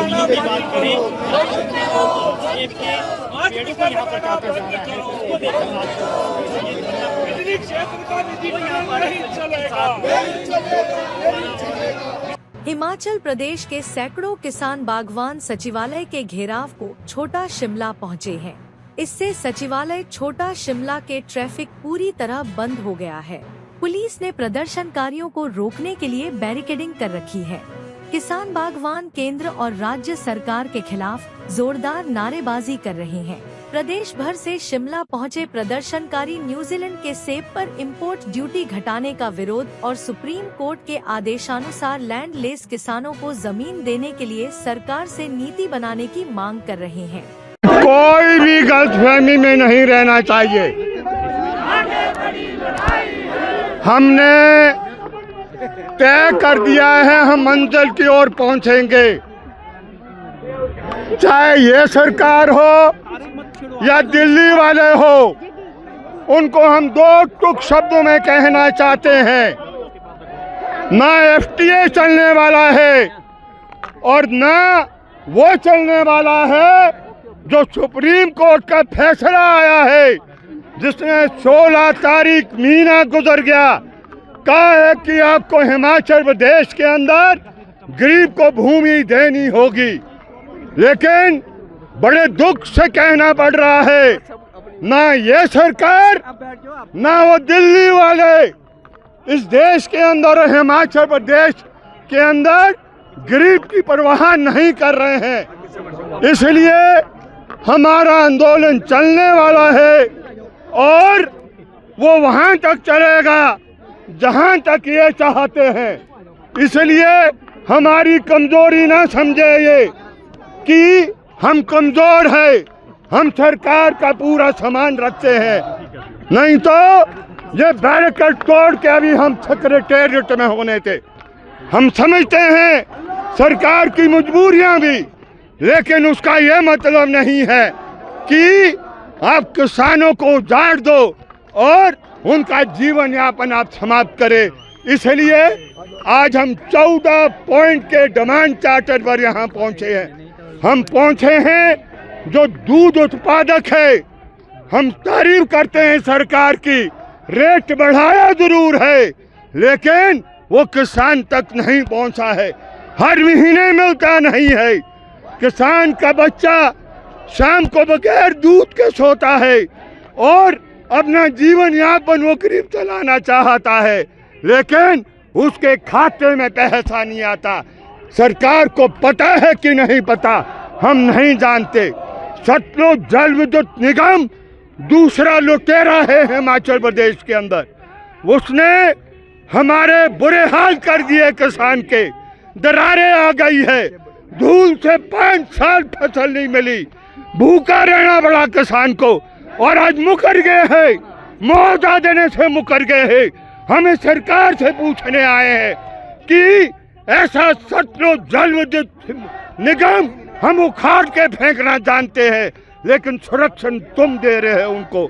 की बात करें सेब के पेड़ों को यहाँ पर काटा जा रहा है, उसको देखकर हिमाचल प्रदेश के सैकड़ों किसान बागवान सचिवालय के घेराव को छोटा शिमला पहुँचे हैं। इससे सचिवालय छोटा शिमला के ट्रैफिक पूरी तरह बंद हो गया है। पुलिस ने प्रदर्शनकारियों को रोकने के लिए बैरिकेडिंग कर रखी है। किसान बागवान केंद्र और राज्य सरकार के खिलाफ जोरदार नारेबाजी कर रहे हैं। प्रदेश भर से शिमला पहुंचे प्रदर्शनकारी न्यूजीलैंड के सेब पर इंपोर्ट ड्यूटी घटाने का विरोध और सुप्रीम कोर्ट के आदेशानुसार लैंड लेस किसानों को जमीन देने के लिए सरकार से नीति बनाने की मांग कर रहे हैं। कोई भी गलतफहमी में नहीं रहना चाहिए। हमने तय कर दिया है, हम मंजिल की ओर पहुंचेंगे, चाहे ये सरकार हो या दिल्ली वाले हो। उनको हम दो टुक शब्दों में कहना चाहते हैं, ना एफटीए चलने वाला है और ना वो चलने वाला है जो सुप्रीम कोर्ट का फैसला आया है, जिसने 16 तारीख महीना गुजर गया, कहा है कि आपको हिमाचल प्रदेश के अंदर गरीब को भूमि देनी होगी। लेकिन बड़े दुख से कहना पड़ रहा है, ना ये सरकार ना वो दिल्ली वाले इस देश के अंदर और हिमाचल प्रदेश के अंदर गरीब की परवाह नहीं कर रहे हैं। इसलिए हमारा आंदोलन चलने वाला है और वो वहाँ तक चलेगा जहाँ तक ये चाहते हैं। इसलिए हमारी कमजोरी ना समझे ये कि हम कमजोर है, हम सरकार का पूरा सामान रखते हैं, नहीं तो ये बैरिकेड तोड़ के अभी हम सेक्रेटेरिएट में होने थे। हम समझते हैं सरकार की मजबूरियां भी, लेकिन उसका ये मतलब नहीं है कि आप किसानों को उजाड़ दो और उनका जीवन यापन आप समाप्त करें। इसलिए आज हम 14 पॉइंट के डिमांड चार्टर पर यहाँ पहुँचे हैं। हम पहुँचे हैं जो दूध उत्पादक है, हम तारीफ करते हैं सरकार की, रेट बढ़ाया जरूर है लेकिन वो किसान तक नहीं पहुँचा है, हर महीने मिलता नहीं है। किसान का बच्चा शाम को बगैर दूध के सोता है और अपना जीवन यापन वो गरीब चलाना चाहता है, लेकिन उसके खाते में पैसा नहीं आता। सरकार को पता है कि नहीं पता, हम नहीं जानते। सतलुज जल विद्युत निगम दूसरा लुटेरा है हिमाचल प्रदेश के अंदर, उसने हमारे बुरे हाल कर दिए। किसान के दरारें आ गई है, धूल से 5 साल फसल नहीं मिली, भूखा रहना पड़ा किसान को और आज मुकर गए हैं, मुआवजा देने से मुकर गए हैं। हमें सरकार से पूछने आए हैं कि ऐसा सतलुज जल विद्युत निगम हम उखाड़ के फेंकना जानते हैं, लेकिन संरक्षण तुम दे रहे हो उनको।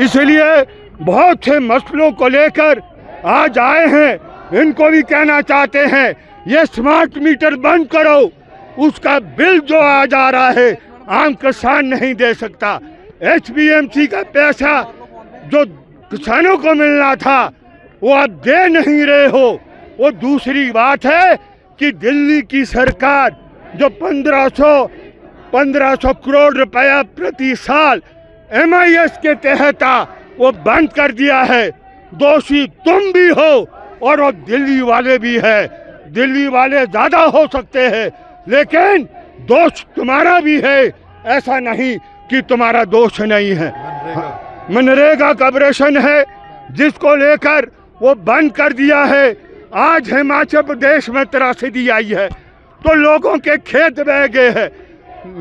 इसलिए बहुत से मसलों को लेकर आज आए हैं। इनको भी कहना चाहते हैं ये स्मार्ट मीटर बंद करो, उसका बिल जो आ जा रहा है आम किसान नहीं दे सकता। HPMC का पैसा जो किसानों को मिलना था वो आप दे नहीं रहे हो। वो दूसरी बात है कि दिल्ली की सरकार जो 1500 करोड़ रुपया प्रति साल MIS के तहत वो बंद कर दिया है। दोषी तुम भी हो और वो दिल्ली वाले भी है। दिल्ली वाले ज़्यादा हो सकते हैं लेकिन दोष तुम्हारा भी है, ऐसा नहीं कि तुम्हारा दोष नहीं है। मनरेगा का ऑपरेशन है जिसको लेकर वो बंद कर दिया है। आज हिमाचल प्रदेश में त्रासदी आई है तो लोगों के खेत बह गए हैं।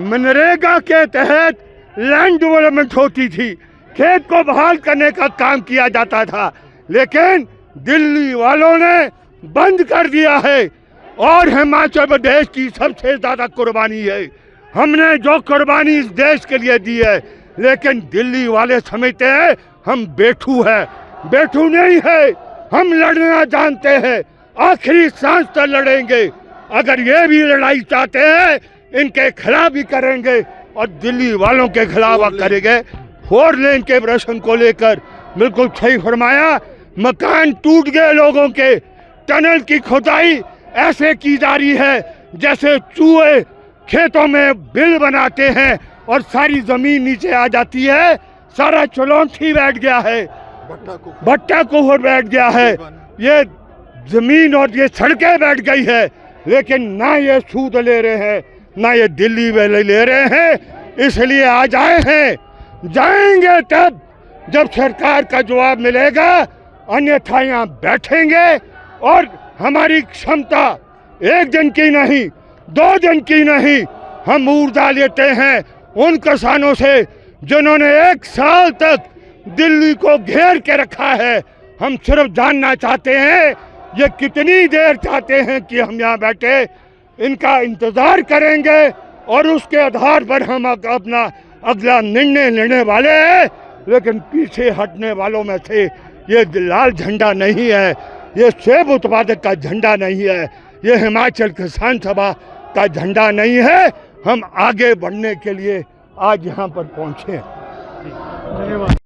मनरेगा के तहत लैंड डेवलपमेंट होती थी, खेत को बहाल करने का काम किया जाता था, लेकिन दिल्ली वालों ने बंद कर दिया है। और हिमाचल प्रदेश की सबसे ज़्यादा कुर्बानी है, हमने जो कुर्बानी इस देश के लिए दी है, लेकिन दिल्ली वाले समझते हैं हम बेटू है। बेटू नहीं है, हम लड़ना जानते हैं, आखिरी सांस तक लड़ेंगे। अगर ये भी लड़ाई चाहते हैं इनके खिलाफ भी करेंगे और दिल्ली वालों के खिलाफ करेंगे। 4 लेन के प्रश्न को लेकर बिल्कुल सही फरमाया, मकान टूट गए लोगों के, टनल की खुदाई ऐसे की जा रही है जैसे चूहे खेतों में बिल बनाते हैं और सारी जमीन नीचे आ जाती है, सारा चुलौठी बैठ गया है, भट्टा कुहर बैठ गया है, ये जमीन और ये सड़कें बैठ गई है। लेकिन ना ये सूद ले रहे हैं ना ये दिल्ली वाले ले रहे हैं, इसलिए आज आए हैं, जाएंगे तब जब सरकार का जवाब मिलेगा, अन्यथा यहाँ बैठेंगे और हमारी क्षमता 1 दिन की नहीं 2 दिन की नहीं, हम ऊर्जा लेते हैं उन किसानों से जिन्होंने 1 साल तक दिल्ली को घेर के रखा है। हम सिर्फ जानना चाहते हैं ये कितनी देर चाहते हैं कि हम यहाँ बैठे, इनका इंतज़ार करेंगे और उसके आधार पर हम अपना अगला निर्णय लेने वाले हैं। लेकिन पीछे हटने वालों में से ये लाल झंडा नहीं है, ये सेब उत्पादक का झंडा नहीं है, ये हिमाचल किसान सभा का झंडा नहीं है। हम आगे बढ़ने के लिए आज यहाँ पर पहुँचे। धन्यवाद।